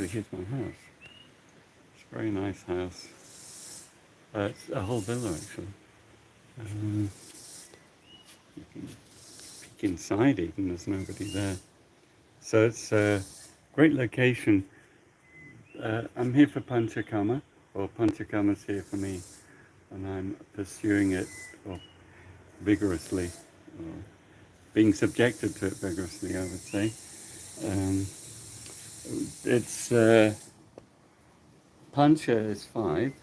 actually, here's my house. It's a very nice house. It's a whole villa, actually. You can peek inside even, there's nobody there. So it's a great location. I'm here for Panchakama, or Panchakama's here for me, and I'm pursuing it vigorously, or being subjected to it vigorously, I would say. Um, it's Pancha is 5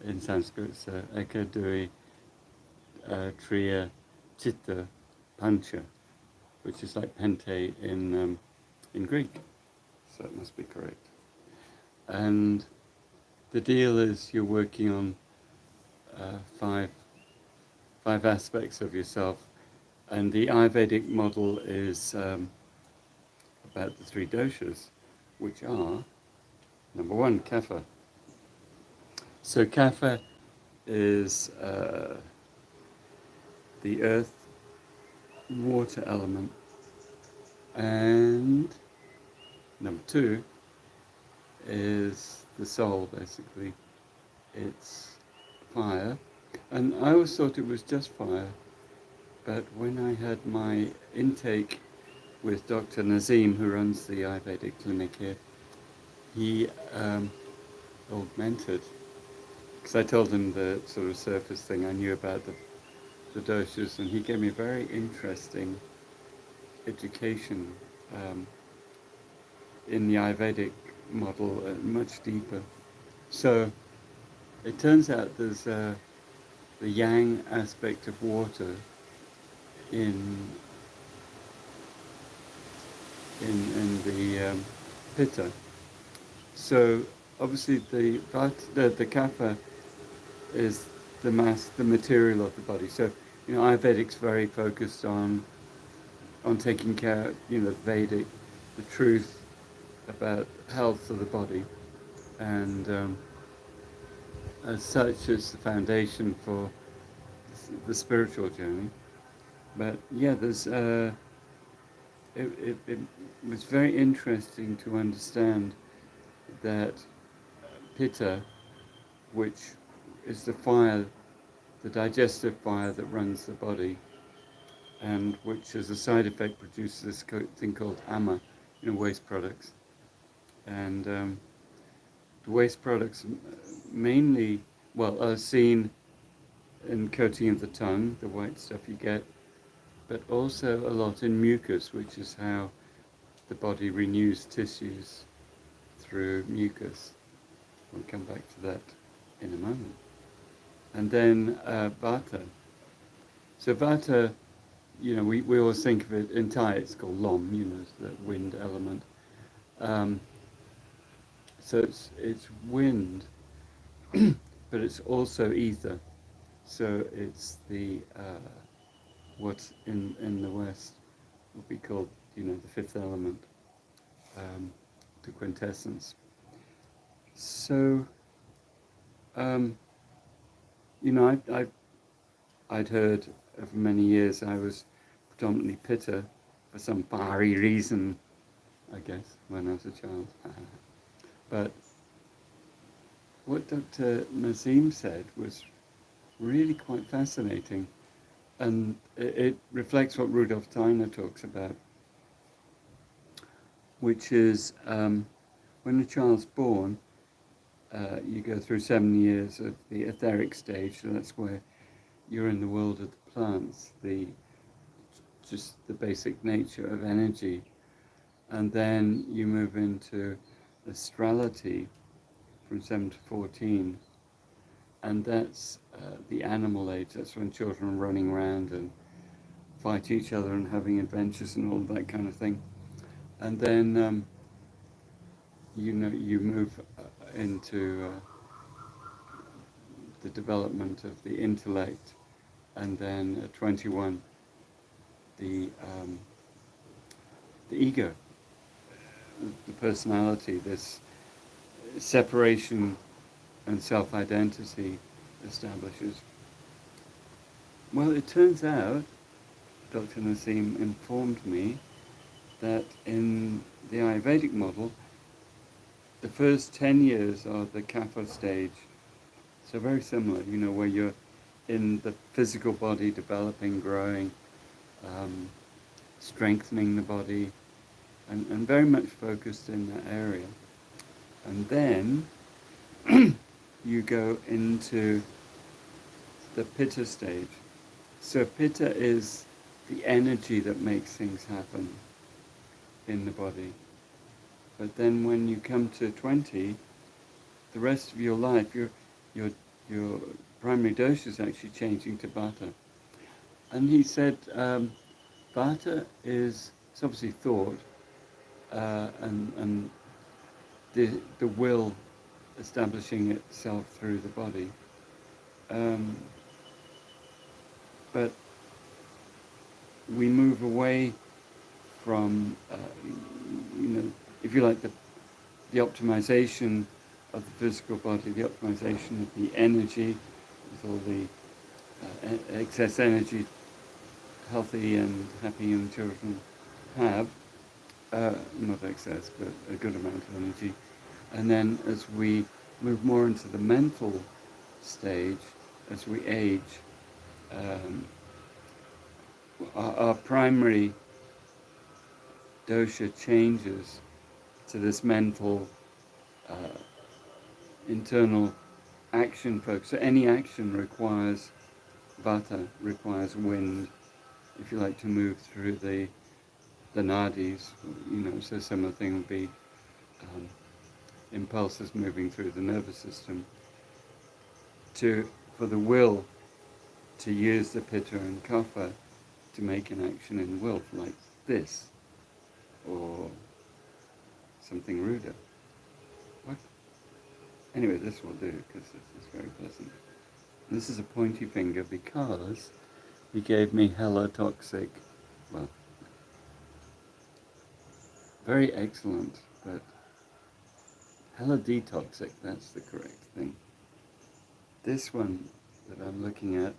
in Sanskrit. It's Eka, Dui, Triya, Chitta, Pancha, which is like Pente in Greek. So that must be correct. And the deal is you're working on five aspects of yourself, and the Ayurvedic model is about the 3 doshas, which are, number 1, kapha. So kapha is the earth, water element, and number 2 is the soul, basically. It's fire, and I always thought it was just fire, but when I had my intake with Dr. Nazim, who runs the Ayurvedic clinic here, he augmented, because I told him the sort of surface thing I knew about the doshas, and he gave me a very interesting education in the Ayurvedic model, much deeper. So it turns out there's the yang aspect of water in the pitta. So obviously the kapha is the mass, the material of the body. So Ayurvedic's very focused on taking care, Vedic, the truth about health of the body, and as such, it's the foundation for the spiritual journey. But yeah, there's it was very interesting to understand that pitta, which is the fire, the digestive fire that runs the body, and which as a side effect produces this thing called ama, waste products. And the waste products mainly, are seen in coating of the tongue, the white stuff you get, but also a lot in mucus, which is how the body renews tissues through mucus. We'll come back to that in a moment. And then Vata. So Vata, we always think of it in Thai, it's called Lom, the wind element. So it's wind, but it's also ether. So it's the what in the West would be called, the 5th element, the quintessence. So, I'd heard for many years I was predominantly pitta for some fiery reason, I guess, when I was a child. But what Dr. Nazim said was really quite fascinating, and it reflects what Rudolf Steiner talks about, which is when a child's born, you go through 7 years of the etheric stage, so that's where you're in the world of the plants, just the basic nature of energy, and then you move into astrality from 7 to 14, and that's the animal age. That's when children are running around and fight each other and having adventures and all that kind of thing. And then you move into the development of the intellect, and then at 21 the ego, the personality, this separation and self-identity establishes. Well, it turns out, Dr. Nassim informed me, that in the Ayurvedic model, the first 10 years are the kapha stage. So very similar, where you're in the physical body, developing, growing, um, strengthening the body, and very much focused in that area. And then you go into the pitta stage. So pitta is the energy that makes things happen in the body. But then when you come to 20, the rest of your life, your, your primary dosha is actually changing to Vata. And he said, Vata is, it's obviously thought, and the will establishing itself through the body. Um, but we move away from, if you like, the optimization of the physical body, the optimization of the energy, with all the excess energy healthy and happy young children have, not excess, but a good amount of energy. And then as we move more into the mental stage, as we age, our primary dosha changes to this mental, internal action focus. So any action requires Vata, requires wind, if you like, to move through the nadis, so some of the thing would be impulses moving through the nervous system, for the will to use the pitta and kapha to make an action in the will, like this, or something ruder. What? Anyway, this will do, because this is very pleasant. And this is a pointy finger because he gave me hella toxic, well, very excellent, but hella detoxic, that's the correct thing. This one that I'm looking at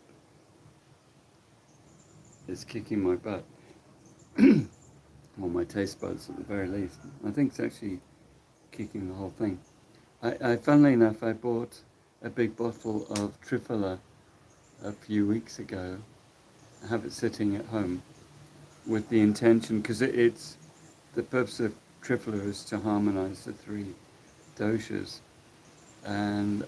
is kicking my butt, or my taste buds at the very least. I think it's actually kicking the whole thing. Funnily enough, I bought a big bottle of Triphala a few weeks ago. I have it sitting at home with the intention, because it's the purpose of Triphala is to harmonize the three doshas, and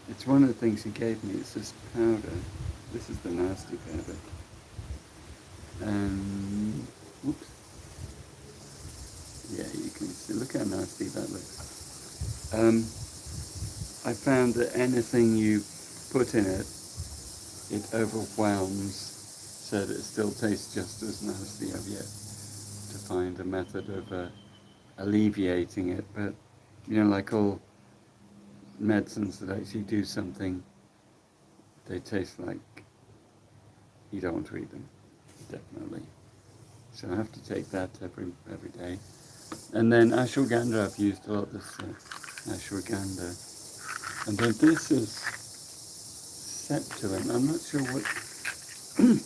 it's one of the things he gave me. It's this powder. This is the nasty powder. And whoops. Yeah, you can see. Look how nasty that looks. I found that anything you put in it, it overwhelms, so that it still tastes just as nasty. I've yet to find a method of alleviating it, but like all medicines that actually do something, they taste like you don't want to eat them, definitely. So I have to take that every day. And then ashwagandha, I've used a lot this ashwagandha. And then this is septoin. I'm not sure what,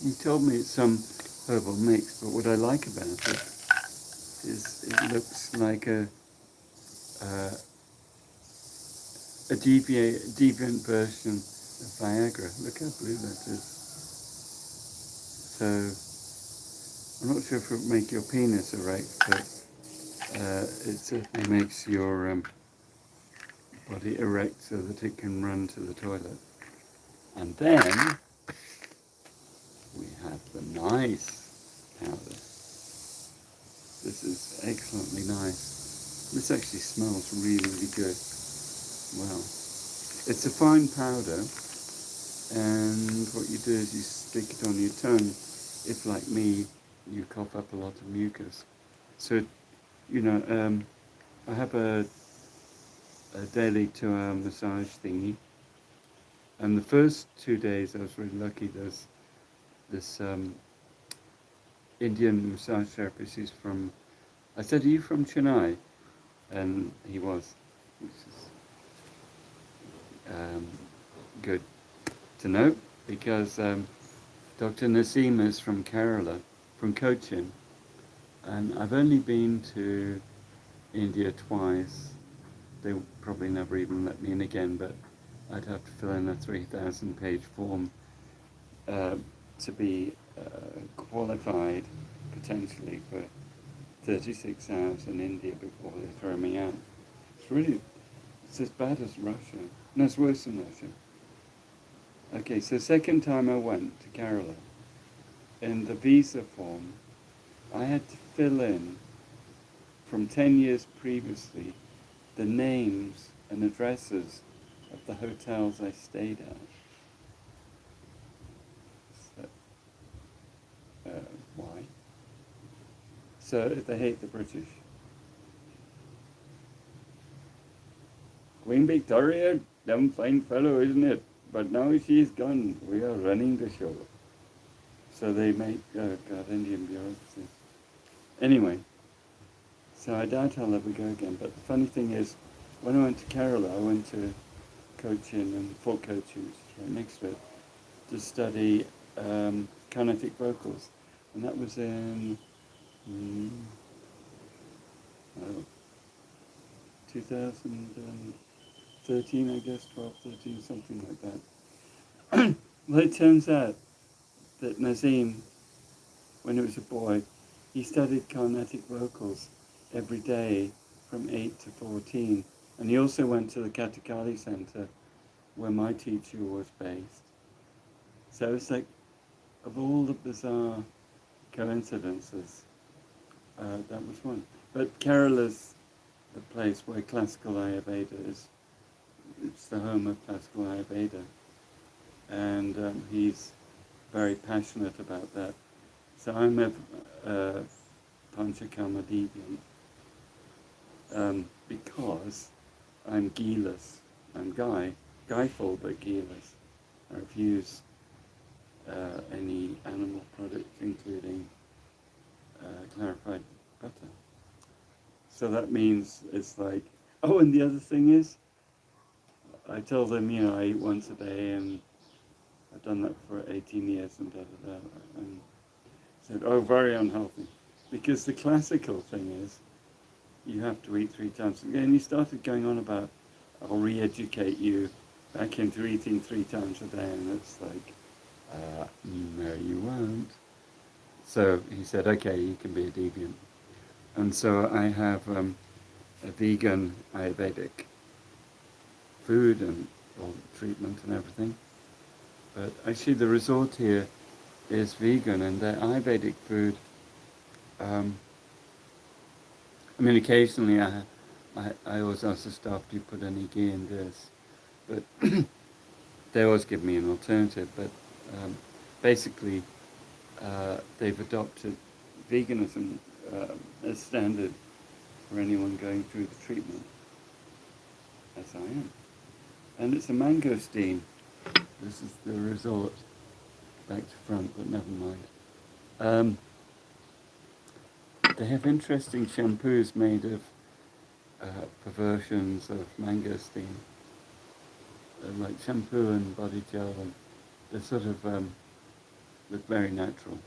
you told me it's some herbal mix, but what I like about it is it looks like a deviant version of Viagra. Look how blue that is. So I'm not sure if it will make your penis erect, but it certainly makes your body erect so that it can run to the toilet. And then we have the nice powder. This is excellently nice. This actually smells really, really good. Wow. It's a fine powder, and what you do is you stick it on your tongue. If, like me, you cough up a lot of mucus. So, I have a daily 2-hour massage thingy, and the first 2 days I was really lucky. There's this Indian massage therapist. He's from, I said, are you from Chennai? And he was, which is good to know, because Dr. Naseem is from Kerala, from Cochin, and I've only been to India twice. They probably never even let me in again, but I'd have to fill in a 3,000-page form uh, to be qualified potentially for 36 hours in India before they throw me out. It's as bad as Russia. No, it's worse than Russia. Okay, so second time I went to Kerala, in the visa form, I had to fill in from 10 years previously the names and addresses of the hotels I stayed at. So, why? So they hate the British. Queen Victoria, damn fine fellow, isn't it? But now she's gone. We are running the show. So they make God, Indian bureaucracy. Anyway, so I doubt I'll ever go again. But the funny thing is, when I went to Kerala, I went to Cochin and Fort Cochin, which is right next to it, to study Carnatic vocals. And that was in 2013, I guess, 12, 13, something like that. Well, it turns out that Nazim, when he was a boy, he studied Carnatic vocals every day from 8 to 14. And he also went to the Kathakali Center where my teacher was based. So it's like, of all the bizarre coincidences, that was one. But Kerala's the place where classical Ayurveda is. It's the home of classical Ayurveda. And he's very passionate about that. So I'm a Panchakarma deviant because I'm ghee-less. I'm Guy-full but ghee-less. I refuse any animal products, including clarified butter. So that means it's like, oh, and the other thing is, I told them, I eat once a day, and I've done that for 18 years, and da-da-da, and said, oh, very unhealthy. Because the classical thing is, you have to eat 3 times. And he started going on about, I'll re-educate you back into eating 3 times a day, and it's like, no, you won't. So he said, okay, you can be a deviant. And so I have a vegan Ayurvedic food and all the treatment and everything. But actually the resort here is vegan, and their Ayurvedic food, occasionally I always ask the staff, do you put any ghee in this? But they always give me an alternative. But basically, they've adopted veganism as standard for anyone going through the treatment, as I am. And it's a mangosteen. This is the resort, back to front, but never mind. They have interesting shampoos made of perversions of mangosteen, like shampoo and body gel, and they sort of look very natural.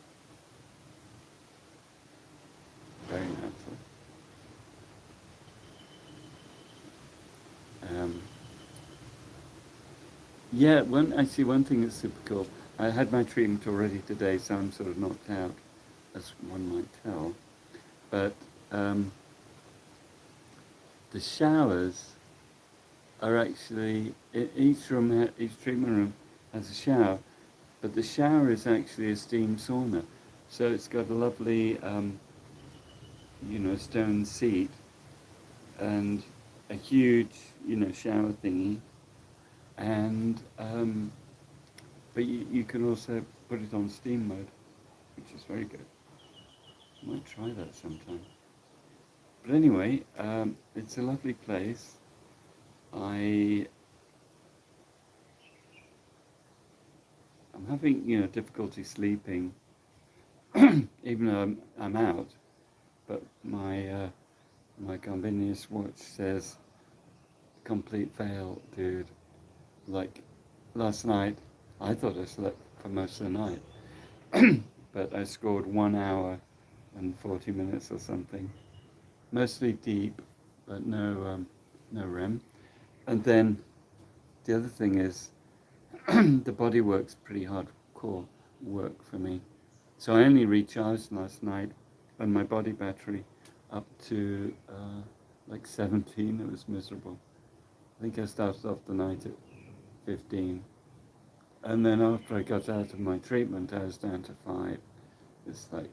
Very natural. One thing that's super cool. I had my treatment already today, so I'm sort of knocked out, as one might tell. But the showers are actually, each treatment room has a shower, but the shower is actually a steam sauna. So it's got a lovely, stone seat and a huge, shower thingy. And, but you can also put it on steam mode, which is very good. I might try that sometime. But anyway, it's a lovely place. I'm having, difficulty sleeping, even though I'm out. But my convenience watch says, complete fail, dude. Like, last night, I thought I slept for most of the night. But I scored 1 hour and 40 minutes or something. Mostly deep, but no REM. And then the other thing is the body works pretty hardcore work for me. So I only recharged last night and my body battery up to like 17. It was miserable. I think I started off the night at 15. And then after I got out of my treatment, I was down to 5. It's like,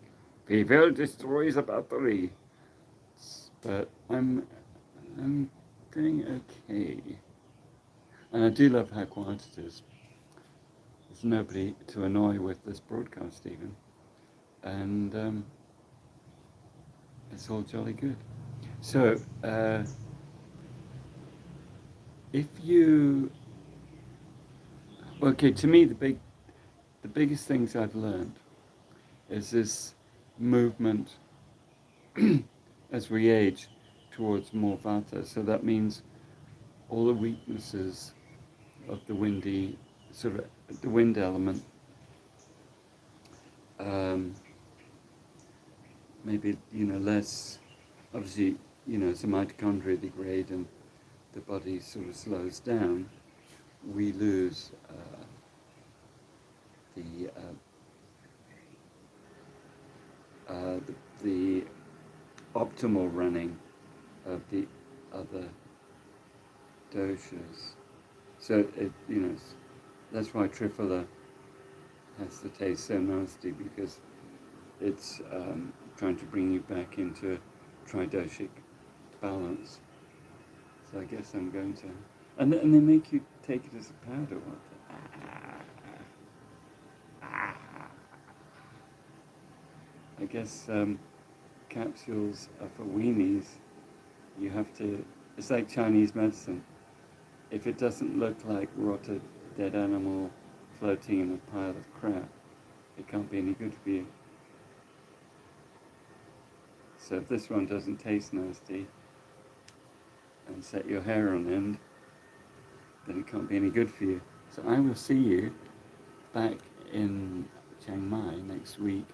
people destroys a battery. But I'm doing okay. And I do love how quiet it is. There's nobody to annoy with this broadcast even. And it's all jolly good. So, if you, okay, to me the biggest things I've learned is this movement as we age towards more Vata. So that means all the weaknesses of the windy, sort of the wind element, um, maybe, less, obviously, as the mitochondria degrade and the body sort of slows down, we lose the, the optimal running of the other doshas. So that's why Triphala has to taste so nasty, because it's trying to bring you back into tridoshic balance. So I guess I'm going to, and they make you take it as a powder. I guess capsules are for weenies. You have to. It's like Chinese medicine. If it doesn't look like rotted dead animal floating in a pile of crap, it can't be any good for you. So if this one doesn't taste nasty and set your hair on end, then it can't be any good for you. So I will see you back in Chiang Mai next week,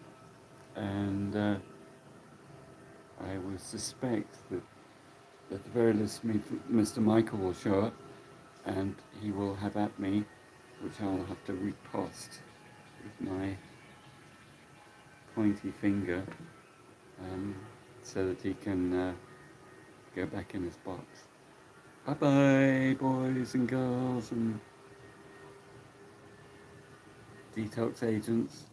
and I will suspect that at the very least Mr. Michael will show up, and he will have at me, which I'll have to riposte with my pointy finger, so that he can go back in his box. Bye-bye, boys and girls and detox agents.